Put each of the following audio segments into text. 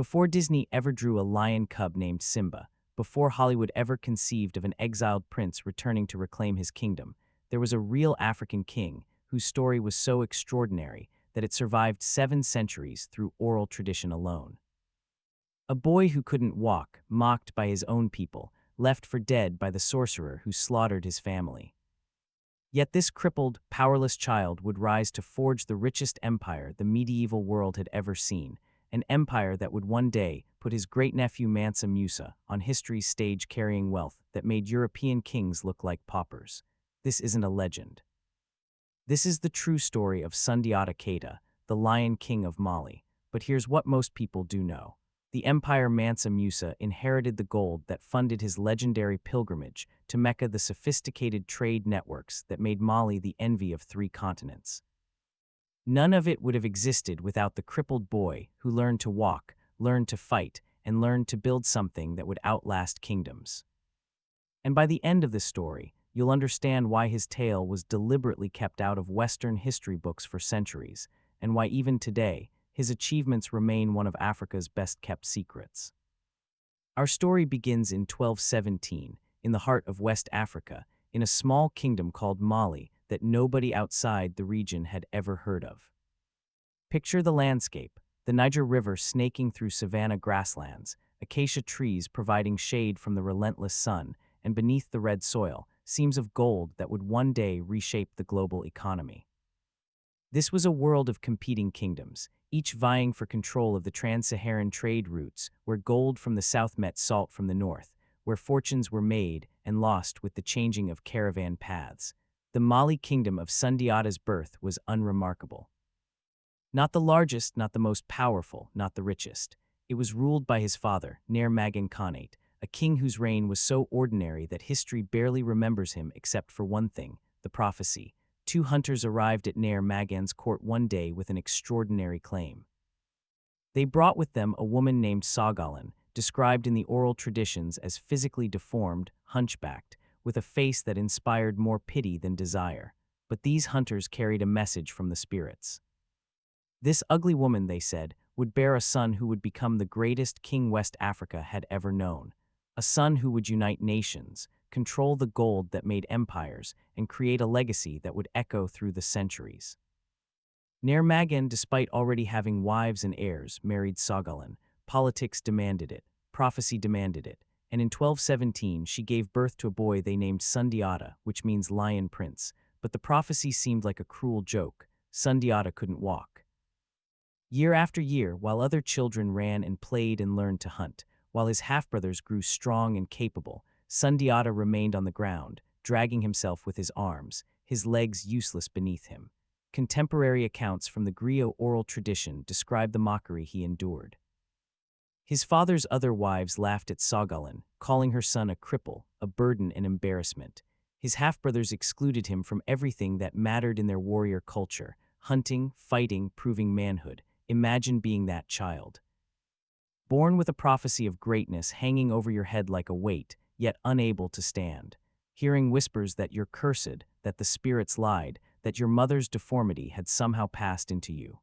Before Disney ever drew a lion cub named Simba, before Hollywood ever conceived of an exiled prince returning to reclaim his kingdom, there was a real African king whose story was so extraordinary that it survived 7 centuries through oral tradition alone. A boy who couldn't walk, mocked by his own people, left for dead by the sorcerer who slaughtered his family. Yet this crippled, powerless child would rise to forge the richest empire the medieval world had ever seen, an empire that would one day put his great-nephew Mansa Musa on history's stage carrying wealth that made European kings look like paupers. This isn't a legend. This is the true story of Sundiata Keita, the Lion King of Mali. But here's what most people do know. The Empire Mansa Musa inherited the gold that funded his legendary pilgrimage to Mecca, the sophisticated trade networks that made Mali the envy of 3 continents. None of it would have existed without the crippled boy who learned to walk, learned to fight, and learned to build something that would outlast kingdoms. And by the end of this story, you'll understand why his tale was deliberately kept out of Western history books for centuries, and why even today, his achievements remain one of Africa's best-kept secrets. Our story begins in 1217, in the heart of West Africa, in a small kingdom called Mali that nobody outside the region had ever heard of. Picture the landscape, the Niger River snaking through savanna grasslands, acacia trees providing shade from the relentless sun, and beneath the red soil, seams of gold that would one day reshape the global economy. This was a world of competing kingdoms, each vying for control of the trans-Saharan trade routes, where gold from the south met salt from the north, where fortunes were made and lost with the changing of caravan paths. The Mali kingdom of Sundiata's birth was unremarkable. Not the largest, not the most powerful, not the richest. It was ruled by his father, Ner Magan Khanate, a king whose reign was so ordinary that history barely remembers him except for one thing, the prophecy. 2 hunters arrived at Ner Magan's court one day with an extraordinary claim. They brought with them a woman named Sagalan, described in the oral traditions as physically deformed, hunchbacked, with a face that inspired more pity than desire. But these hunters carried a message from the spirits. This ugly woman, they said, would bear a son who would become the greatest king West Africa had ever known. A son who would unite nations, control the gold that made empires, and create a legacy that would echo through the centuries. Ner Magan, despite already having wives and heirs, married Sagalan. Politics demanded it, prophecy demanded it, and in 1217 she gave birth to a boy they named Sundiata, which means lion prince, but the prophecy seemed like a cruel joke. Sundiata couldn't walk. Year after year, while other children ran and played and learned to hunt, while his half-brothers grew strong and capable, Sundiata remained on the ground, dragging himself with his arms, his legs useless beneath him. Contemporary accounts from the griot oral tradition describe the mockery he endured. His father's other wives laughed at Sagalan, calling her son a cripple, a burden and embarrassment. His half-brothers excluded him from everything that mattered in their warrior culture, hunting, fighting, proving manhood. Imagine being that child. Born with a prophecy of greatness hanging over your head like a weight, yet unable to stand. Hearing whispers that you're cursed, that the spirits lied, that your mother's deformity had somehow passed into you.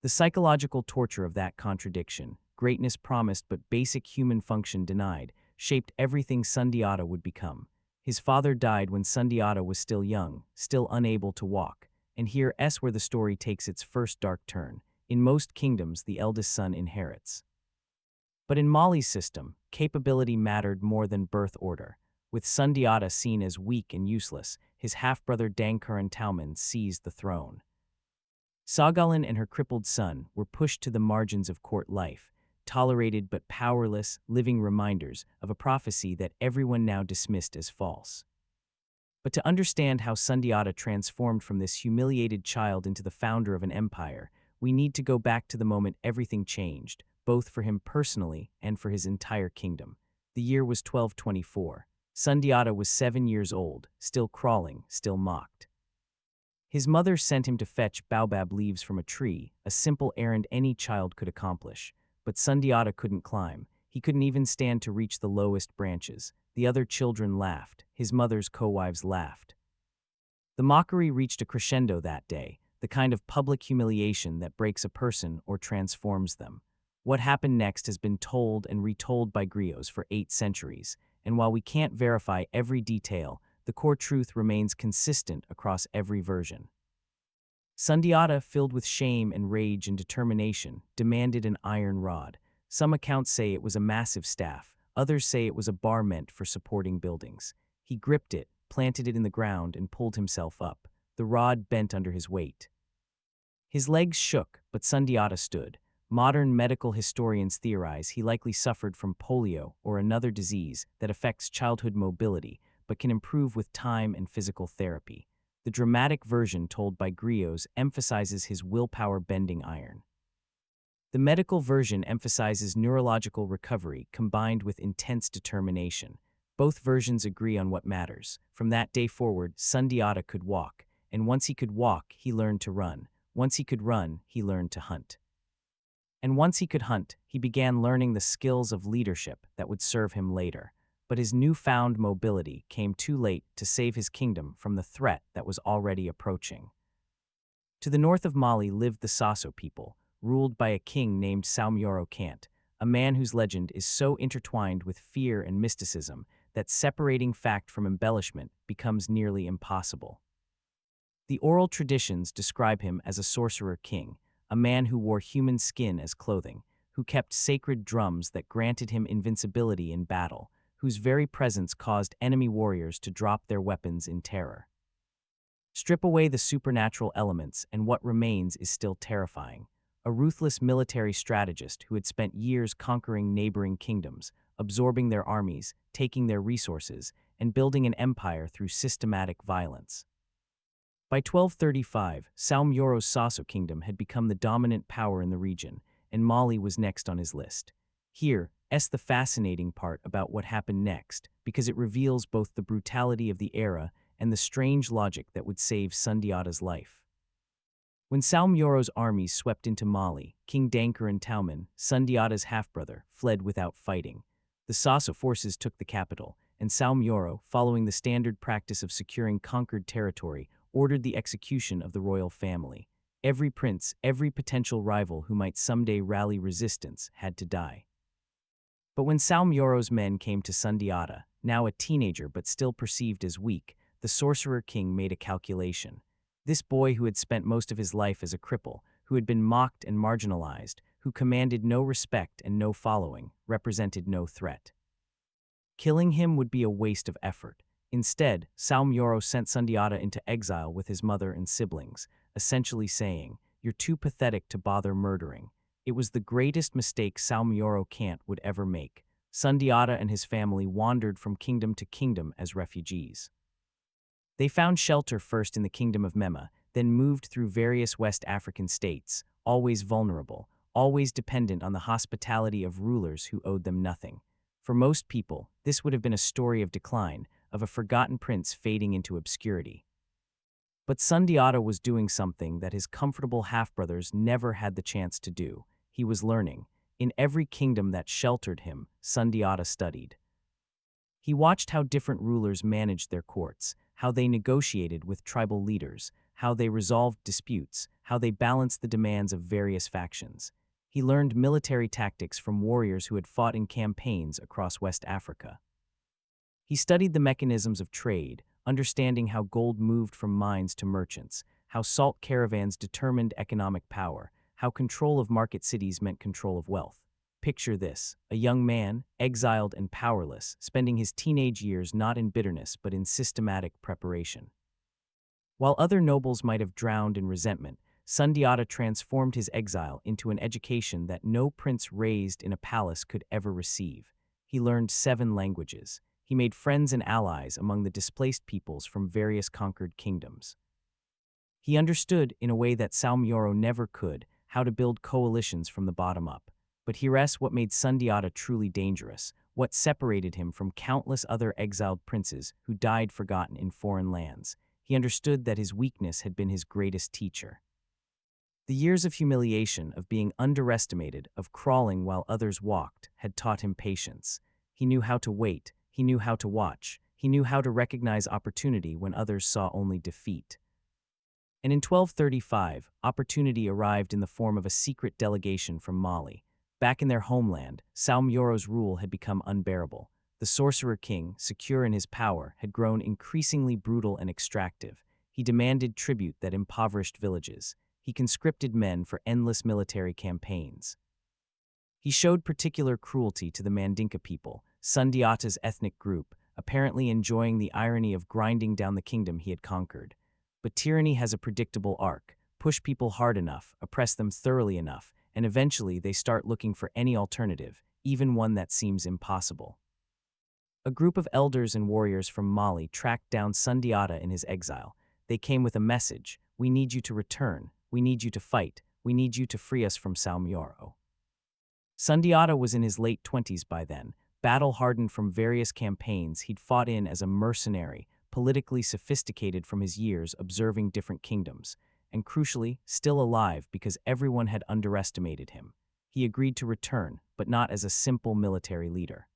The psychological torture of that contradiction, greatness promised but basic human function denied, shaped everything Sundiata would become. His father died when Sundiata was still young, still unable to walk, and here's where the story takes its first dark turn. In most kingdoms, the eldest son inherits. But in Mali's system, capability mattered more than birth order. With Sundiata seen as weak and useless, his half-brother Dankaran Tauman seized the throne. Sagalan and her crippled son were pushed to the margins of court life, tolerated but powerless, living reminders of a prophecy that everyone now dismissed as false. But to understand how Sundiata transformed from this humiliated child into the founder of an empire, we need to go back to the moment everything changed, both for him personally and for his entire kingdom. The year was 1224. Sundiata was 7 years old, still crawling, still mocked. His mother sent him to fetch baobab leaves from a tree, a simple errand any child could accomplish. But Sundiata couldn't climb. He couldn't even stand to reach the lowest branches. The other children laughed. His mother's co-wives laughed. The mockery reached a crescendo that day, the kind of public humiliation that breaks a person or transforms them. What happened next has been told and retold by griots for 8 centuries, and while we can't verify every detail, the core truth remains consistent across every version. Sundiata, filled with shame and rage and determination, demanded an iron rod. Some accounts say it was a massive staff, others say it was a bar meant for supporting buildings. He gripped it, planted it in the ground, and pulled himself up. The rod bent under his weight. His legs shook, but Sundiata stood. Modern medical historians theorize he likely suffered from polio or another disease that affects childhood mobility, but can improve with time and physical therapy. The dramatic version told by griots emphasizes his willpower bending iron. The medical version emphasizes neurological recovery combined with intense determination. Both versions agree on what matters. From that day forward, Sundiata could walk, and once he could walk, he learned to run. Once he could run, he learned to hunt. And once he could hunt, he began learning the skills of leadership that would serve him later. But his newfound mobility came too late to save his kingdom from the threat that was already approaching. To the north of Mali lived the Sasso people, ruled by a king named Saumyoro Kant, a man whose legend is so intertwined with fear and mysticism that separating fact from embellishment becomes nearly impossible. The oral traditions describe him as a sorcerer king, a man who wore human skin as clothing, who kept sacred drums that granted him invincibility in battle, whose very presence caused enemy warriors to drop their weapons in terror. Strip away the supernatural elements, and what remains is still terrifying. A ruthless military strategist who had spent years conquering neighboring kingdoms, absorbing their armies, taking their resources, and building an empire through systematic violence. By 1235, Saumyoro's Sasso kingdom had become the dominant power in the region, and Mali was next on his list. Here's the fascinating part about what happened next, because it reveals both the brutality of the era and the strange logic that would save Sundiata's life. When Saumyoro's armies swept into Mali, King Dankaran Tauman, Sundiata's half-brother, fled without fighting. The Sasso forces took the capital, and Saumyoro, following the standard practice of securing conquered territory, ordered the execution of the royal family. Every prince, every potential rival who might someday rally resistance, had to die. But when Saumyoro's men came to Sundiata, now a teenager but still perceived as weak, the sorcerer king made a calculation. This boy who had spent most of his life as a cripple, who had been mocked and marginalized, who commanded no respect and no following, represented no threat. Killing him would be a waste of effort. Instead, Saumyoro sent Sundiata into exile with his mother and siblings, essentially saying, "You're too pathetic to bother murdering." It was the greatest mistake Saumyoro Kant would ever make. Sundiata and his family wandered from kingdom to kingdom as refugees. They found shelter first in the kingdom of Mema, then moved through various West African states, always vulnerable, always dependent on the hospitality of rulers who owed them nothing. For most people, this would have been a story of decline, of a forgotten prince fading into obscurity. But Sundiata was doing something that his comfortable half-brothers never had the chance to do. He was learning. In every kingdom that sheltered him, Sundiata studied. He watched how different rulers managed their courts, how they negotiated with tribal leaders, how they resolved disputes, how they balanced the demands of various factions. He learned military tactics from warriors who had fought in campaigns across West Africa. He studied the mechanisms of trade, understanding how gold moved from mines to merchants, how salt caravans determined economic power, how control of market cities meant control of wealth. Picture this, a young man, exiled and powerless, spending his teenage years not in bitterness but in systematic preparation. While other nobles might have drowned in resentment, Sundiata transformed his exile into an education that no prince raised in a palace could ever receive. He learned 7 languages. He made friends and allies among the displaced peoples from various conquered kingdoms. He understood, in a way that Saumyoro never could, how to build coalitions from the bottom up. But here's what made Sundiata truly dangerous, what separated him from countless other exiled princes who died forgotten in foreign lands. He understood that his weakness had been his greatest teacher. The years of humiliation, of being underestimated, of crawling while others walked, had taught him patience. He knew how to wait, he knew how to watch, he knew how to recognize opportunity when others saw only defeat. And in 1235, opportunity arrived in the form of a secret delegation from Mali. Back in their homeland, Saumyoro's rule had become unbearable. The sorcerer king, secure in his power, had grown increasingly brutal and extractive. He demanded tribute that impoverished villages. He conscripted men for endless military campaigns. He showed particular cruelty to the Mandinka people, Sundiata's ethnic group, apparently enjoying the irony of grinding down the kingdom he had conquered. But tyranny has a predictable arc. Push people hard enough, oppress them thoroughly enough, and eventually they start looking for any alternative, even one that seems impossible. A group of elders and warriors from Mali tracked down Sundiata in his exile. They came with a message: "We need you to return. We need you to fight. We need you to free us from Saumyoro." Sundiata was in his late 20s by then, battle-hardened from various campaigns he'd fought in as a mercenary, politically sophisticated from his years observing different kingdoms, and crucially, still alive because everyone had underestimated him. He agreed to return, but not as a simple military leader.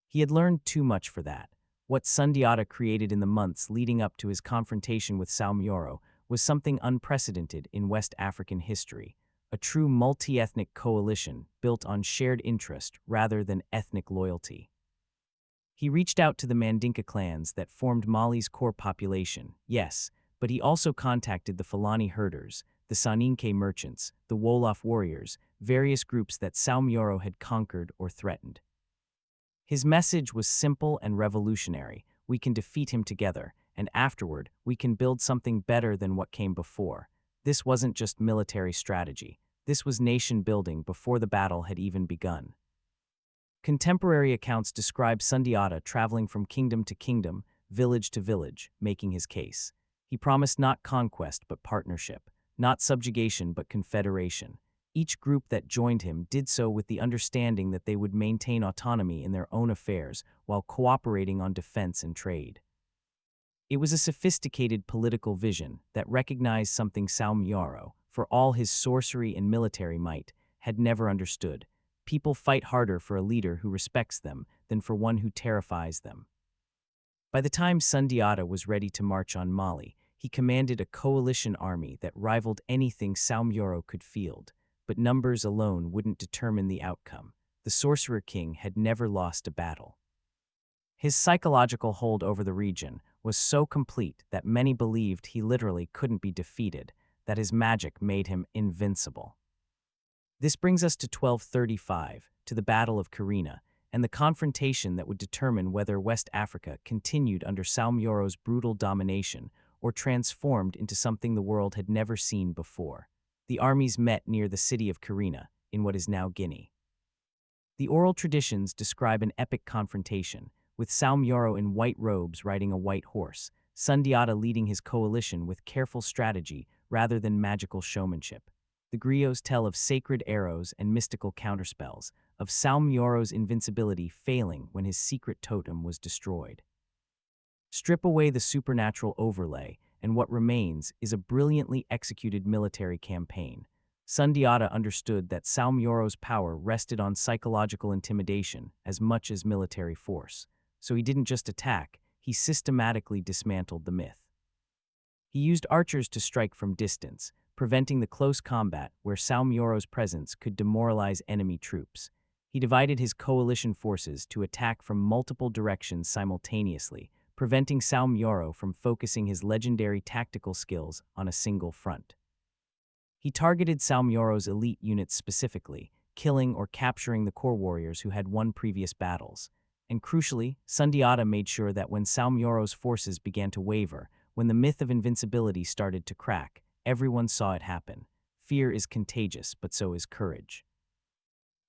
He had learned too much for that. What Sundiata created in the months leading up to his confrontation with Saumyoro was something unprecedented in West African history, a true multi-ethnic coalition built on shared interest rather than ethnic loyalty. He reached out to the Mandinka clans that formed Mali's core population, yes, but he also contacted the Fulani herders, the Soninke merchants, the Wolof warriors, various groups that Saumyoro had conquered or threatened. His message was simple and revolutionary: we can defeat him together, and afterward, we can build something better than what came before. This wasn't just military strategy. This was nation-building before the battle had even begun. Contemporary accounts describe Sundiata traveling from kingdom to kingdom, village to village, making his case. He promised not conquest but partnership, not subjugation but confederation. Each group that joined him did so with the understanding that they would maintain autonomy in their own affairs while cooperating on defense and trade. It was a sophisticated political vision that recognized something Saumyoro, for all his sorcery and military might, had never understood. People fight harder for a leader who respects them than for one who terrifies them. By the time Sundiata was ready to march on Mali, he commanded a coalition army that rivaled anything Saumyoro could field. But numbers alone wouldn't determine the outcome. The sorcerer king had never lost a battle. His psychological hold over the region was so complete that many believed he literally couldn't be defeated, that his magic made him invincible. This brings us to 1235, to the Battle of Kirina, and the confrontation that would determine whether West Africa continued under Saumyoro's brutal domination or transformed into something the world had never seen before. The armies met near the city of Kirina, in what is now Guinea. The oral traditions describe an epic confrontation, with Saumyoro in white robes riding a white horse, Sundiata leading his coalition with careful strategy rather than magical showmanship. The griots tell of sacred arrows and mystical counterspells, of Saumyoro's invincibility failing when his secret totem was destroyed. Strip away the supernatural overlay, and what remains is a brilliantly executed military campaign. Sundiata understood that Saumyoro's power rested on psychological intimidation as much as military force, so he didn't just attack, he systematically dismantled the myth. He used archers to strike from distance, preventing the close combat where Saumyoro's presence could demoralize enemy troops. He divided his coalition forces to attack from multiple directions simultaneously, preventing Saumyoro from focusing his legendary tactical skills on a single front. He targeted Saumyoro's elite units specifically, killing or capturing the core warriors who had won previous battles. And crucially, Sundiata made sure that when Saumyoro's forces began to waver, when the myth of invincibility started to crack, everyone saw it happen. Fear is contagious, but so is courage.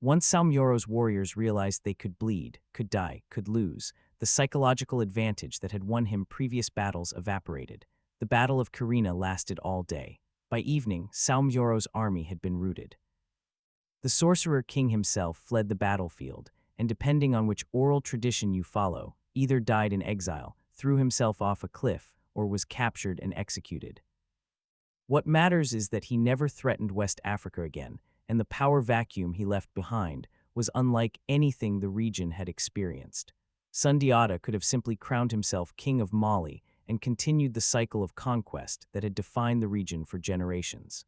Once Saumyoro's warriors realized they could bleed, could die, could lose, the psychological advantage that had won him previous battles evaporated. The Battle of Kirina lasted all day. By evening, Saumyoro's army had been routed. The sorcerer king himself fled the battlefield, and depending on which oral tradition you follow, either died in exile, threw himself off a cliff, or was captured and executed. What matters is that he never threatened West Africa again, and the power vacuum he left behind was unlike anything the region had experienced. Sundiata could have simply crowned himself king of Mali and continued the cycle of conquest that had defined the region for generations.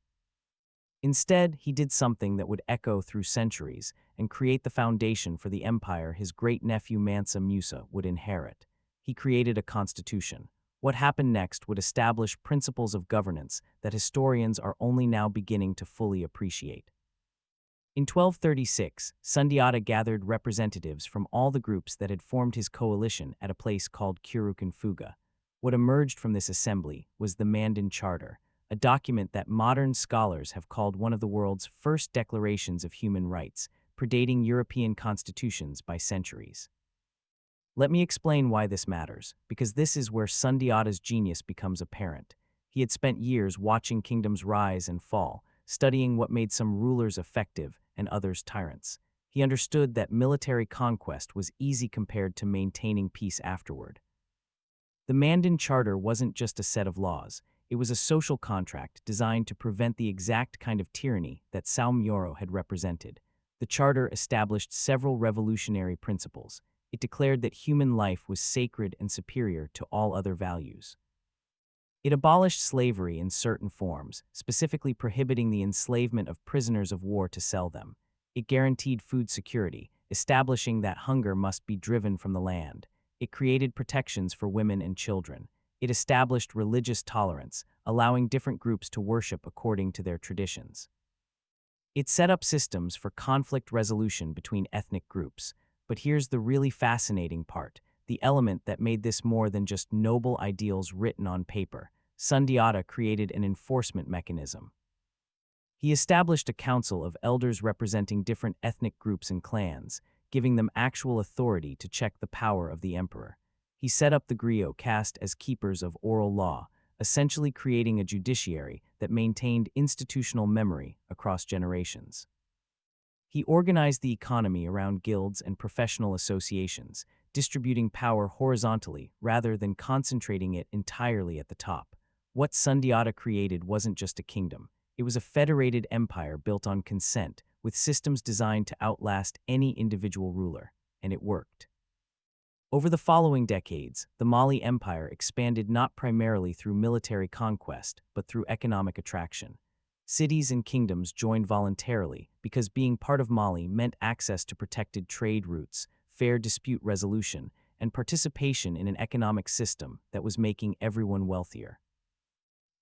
Instead, he did something that would echo through centuries and create the foundation for the empire his great-nephew Mansa Musa would inherit. He created a constitution. What happened next would establish principles of governance that historians are only now beginning to fully appreciate. In 1236, Sundiata gathered representatives from all the groups that had formed his coalition at a place called Fuga. What emerged from this assembly was the Mandan Charter, a document that modern scholars have called one of the world's first declarations of human rights, predating European constitutions by centuries. Let me explain why this matters, because this is where Sundiata's genius becomes apparent. He had spent years watching kingdoms rise and fall, studying what made some rulers effective and others tyrants. He understood that military conquest was easy compared to maintaining peace afterward. The Mandan Charter wasn't just a set of laws, it was a social contract designed to prevent the exact kind of tyranny that Saumyoro had represented. The charter established several revolutionary principles. It declared that human life was sacred and superior to all other values. It abolished slavery in certain forms, specifically prohibiting the enslavement of prisoners of war to sell them. It guaranteed food security, establishing that hunger must be driven from the land. It created protections for women and children. It established religious tolerance, allowing different groups to worship according to their traditions. It set up systems for conflict resolution between ethnic groups. But here's the really fascinating part, the element that made this more than just noble ideals written on paper. Sundiata created an enforcement mechanism. He established a council of elders representing different ethnic groups and clans, giving them actual authority to check the power of the emperor. He set up the griot caste as keepers of oral law, essentially creating a judiciary that maintained institutional memory across generations. He organized the economy around guilds and professional associations, distributing power horizontally rather than concentrating it entirely at the top. What Sundiata created wasn't just a kingdom. It was a federated empire built on consent, with systems designed to outlast any individual ruler, and it worked. Over the following decades, the Mali Empire expanded not primarily through military conquest, but through economic attraction. Cities and kingdoms joined voluntarily because being part of Mali meant access to protected trade routes, fair dispute resolution, and participation in an economic system that was making everyone wealthier.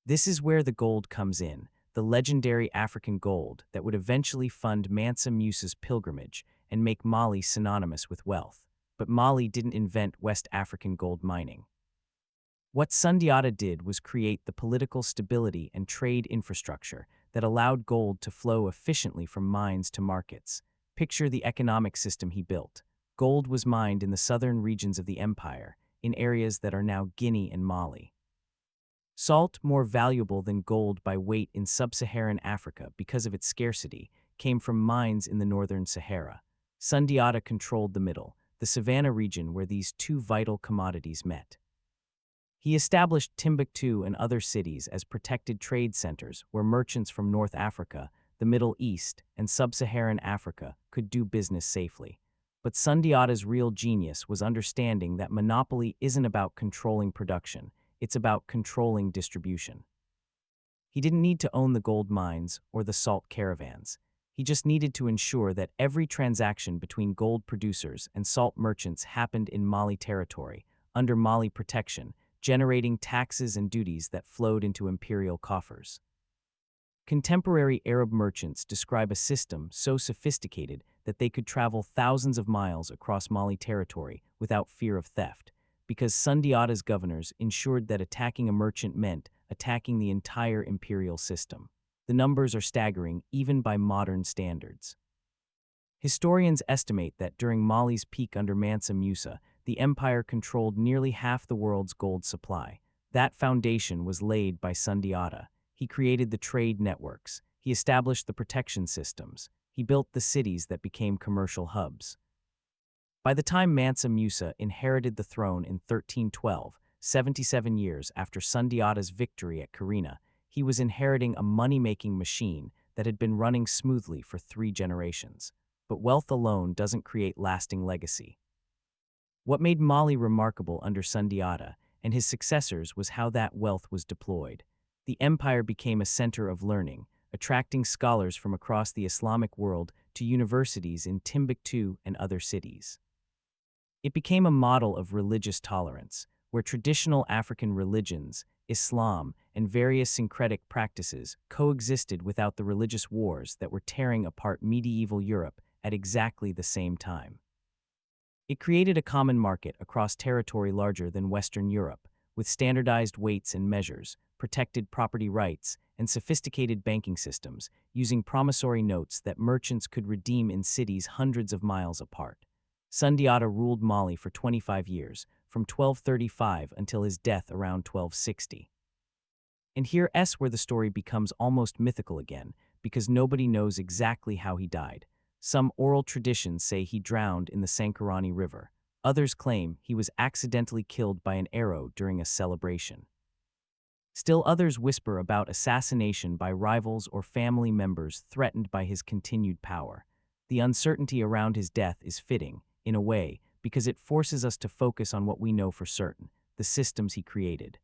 This is where the gold comes in, the legendary African gold that would eventually fund Mansa Musa's pilgrimage and make Mali synonymous with wealth. But Mali didn't invent West African gold mining. What Sundiata did was create the political stability and trade infrastructure that allowed gold to flow efficiently from mines to markets. Picture the economic system he built. Gold was mined in the southern regions of the empire, in areas that are now Guinea and Mali. Salt, more valuable than gold by weight in sub-Saharan Africa because of its scarcity, came from mines in the northern Sahara. Sundiata controlled the middle, the savanna region where these two vital commodities met. He established Timbuktu and other cities as protected trade centers where merchants from North Africa, the Middle East, and sub-Saharan Africa could do business safely. But Sundiata's real genius was understanding that monopoly isn't about controlling production, it's about controlling distribution. He didn't need to own the gold mines or the salt caravans. He just needed to ensure that every transaction between gold producers and salt merchants happened in Mali territory, under Mali protection, generating taxes and duties that flowed into imperial coffers. Contemporary Arab merchants describe a system so sophisticated that they could travel thousands of miles across Mali territory without fear of theft, because Sundiata's governors ensured that attacking a merchant meant attacking the entire imperial system. The numbers are staggering even by modern standards. Historians estimate that during Mali's peak under Mansa Musa, the empire controlled nearly half the world's gold supply. That foundation was laid by Sundiata. He created the trade networks. He established the protection systems. He built the cities that became commercial hubs. By the time Mansa Musa inherited the throne in 1312, 77 years after Sundiata's victory at Kirina, he was inheriting a money-making machine that had been running smoothly for 3 generations. But wealth alone doesn't create lasting legacy. What made Mali remarkable under Sundiata and his successors was how that wealth was deployed. The empire became a center of learning, attracting scholars from across the Islamic world to universities in Timbuktu and other cities. It became a model of religious tolerance, where traditional African religions, Islam, and various syncretic practices coexisted without the religious wars that were tearing apart medieval Europe at exactly the same time. It created a common market across territory larger than Western Europe, with standardized weights and measures, protected property rights, and sophisticated banking systems, using promissory notes that merchants could redeem in cities hundreds of miles apart. Sundiata ruled Mali for 25 years, from 1235 until his death around 1260. And here's where the story becomes almost mythical again, because nobody knows exactly how he died. Some oral traditions say he drowned in the Sankarani River. Others claim he was accidentally killed by an arrow during a celebration. Still others whisper about assassination by rivals or family members threatened by his continued power. The uncertainty around his death is fitting, in a way, because it forces us to focus on what we know for certain, the systems he created.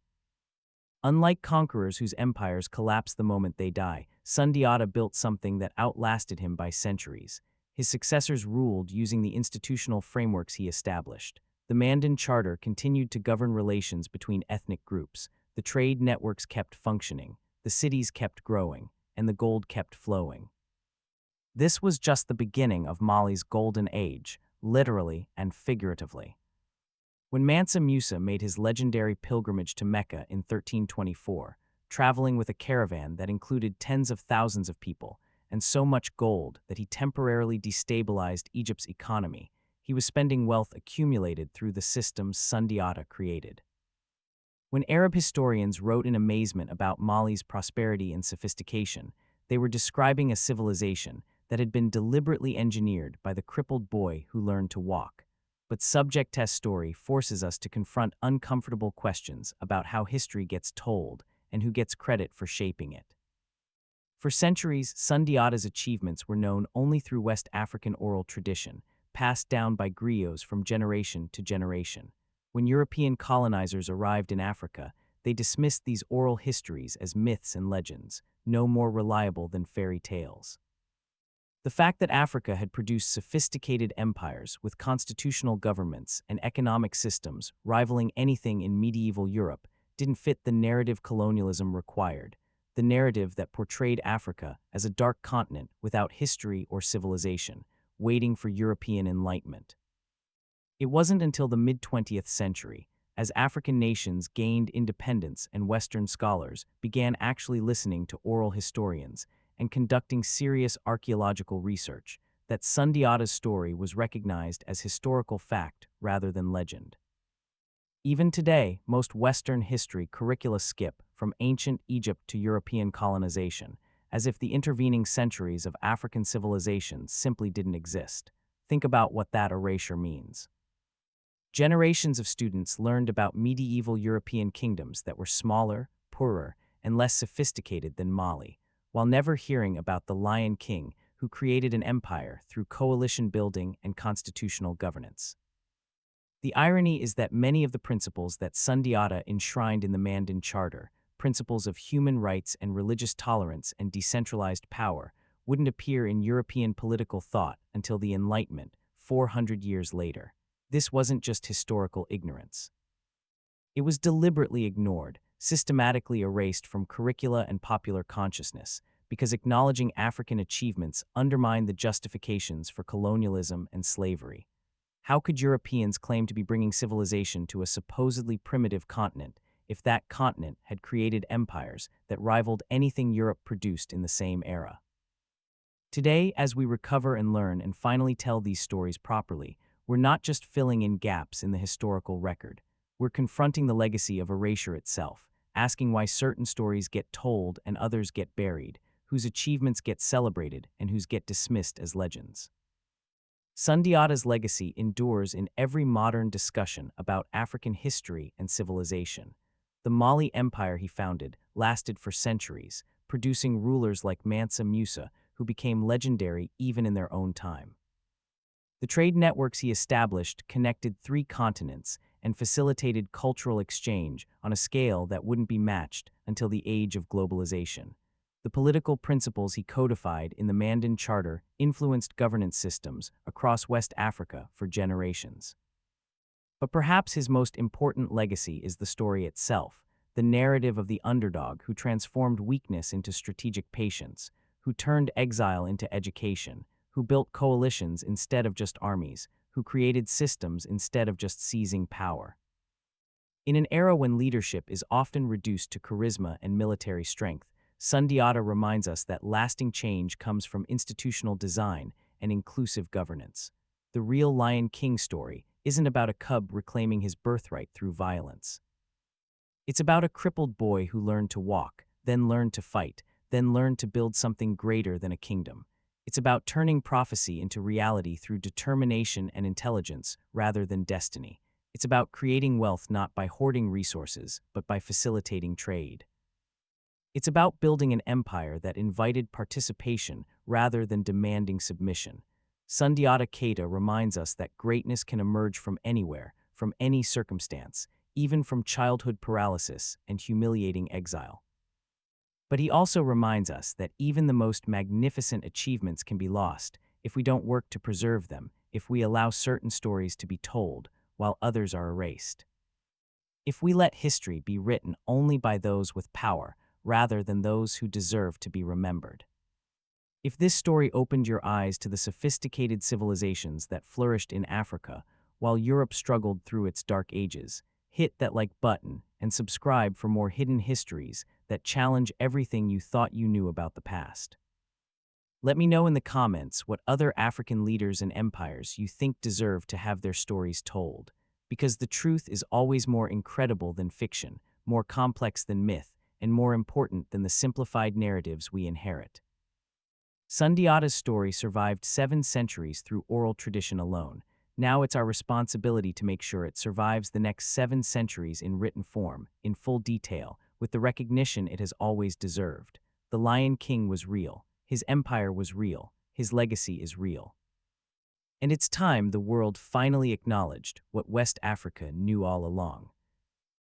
Unlike conquerors whose empires collapse the moment they die, Sundiata built something that outlasted him by centuries. His successors ruled using the institutional frameworks he established. The Mandan Charter continued to govern relations between ethnic groups, the trade networks kept functioning, the cities kept growing, and the gold kept flowing. This was just the beginning of Mali's golden age, literally and figuratively. When Mansa Musa made his legendary pilgrimage to Mecca in 1324, traveling with a caravan that included tens of thousands of people and so much gold that he temporarily destabilized Egypt's economy, he was spending wealth accumulated through the systems Sundiata created. When Arab historians wrote in amazement about Mali's prosperity and sophistication, they were describing a civilization that had been deliberately engineered by the crippled boy who learned to walk. But Subject Test story forces us to confront uncomfortable questions about how history gets told and who gets credit for shaping it. For centuries, Sundiata's achievements were known only through West African oral tradition, passed down by griots from generation to generation. When European colonizers arrived in Africa, they dismissed these oral histories as myths and legends, no more reliable than fairy tales. The fact that Africa had produced sophisticated empires with constitutional governments and economic systems rivaling anything in medieval Europe didn't fit the narrative colonialism required, the narrative that portrayed Africa as a dark continent without history or civilization, waiting for European enlightenment. It wasn't until the mid-20th century, as African nations gained independence and Western scholars began actually listening to oral historians and conducting serious archaeological research, that Sundiata's story was recognized as historical fact rather than legend. Even today, most Western history curricula skip from ancient Egypt to European colonization, as if the intervening centuries of African civilization simply didn't exist. Think about what that erasure means. Generations of students learned about medieval European kingdoms that were smaller, poorer, and less sophisticated than Mali, while never hearing about the Lion King who created an empire through coalition building and constitutional governance. The irony is that many of the principles that Sundiata enshrined in the Mandan Charter, principles of human rights and religious tolerance and decentralized power, wouldn't appear in European political thought until the Enlightenment, 400 years later. This wasn't just historical ignorance. It was deliberately ignored, systematically erased from curricula and popular consciousness, because acknowledging African achievements undermined the justifications for colonialism and slavery. How could Europeans claim to be bringing civilization to a supposedly primitive continent if that continent had created empires that rivaled anything Europe produced in the same era? Today, as we recover and learn and finally tell these stories properly, we're not just filling in gaps in the historical record. We're confronting the legacy of erasure itself, asking why certain stories get told and others get buried, whose achievements get celebrated and whose get dismissed as legends. Sundiata's legacy endures in every modern discussion about African history and civilization. The Mali Empire he founded lasted for centuries, producing rulers like Mansa Musa, who became legendary even in their own time. The trade networks he established connected 3 continents and facilitated cultural exchange on a scale that wouldn't be matched until the age of globalization. The political principles he codified in the Mandan Charter influenced governance systems across West Africa for generations. But perhaps his most important legacy is the story itself, the narrative of the underdog who transformed weakness into strategic patience, who turned exile into education, who built coalitions instead of just armies, who created systems instead of just seizing power. In an era when leadership is often reduced to charisma and military strength, Sundiata reminds us that lasting change comes from institutional design and inclusive governance. The real Lion King story isn't about a cub reclaiming his birthright through violence. It's about a crippled boy who learned to walk, then learned to fight, then learned to build something greater than a kingdom. It's about turning prophecy into reality through determination and intelligence rather than destiny. It's about creating wealth not by hoarding resources, but by facilitating trade. It's about building an empire that invited participation rather than demanding submission. Sundiata Keita reminds us that greatness can emerge from anywhere, from any circumstance, even from childhood paralysis and humiliating exile. But he also reminds us that even the most magnificent achievements can be lost if we don't work to preserve them, if we allow certain stories to be told while others are erased. If we let history be written only by those with power rather than those who deserve to be remembered. If this story opened your eyes to the sophisticated civilizations that flourished in Africa while Europe struggled through its dark ages, hit that like button and subscribe for more hidden histories that challenge everything you thought you knew about the past. Let me know in the comments what other African leaders and empires you think deserve to have their stories told, because the truth is always more incredible than fiction, more complex than myth, and more important than the simplified narratives we inherit. Sundiata's story survived 7 centuries through oral tradition alone. Now it's our responsibility to make sure it survives the next 7 centuries in written form, in full detail, with the recognition it has always deserved. The Lion King was real. His empire was real. His legacy is real. And it's time the world finally acknowledged what West Africa knew all along.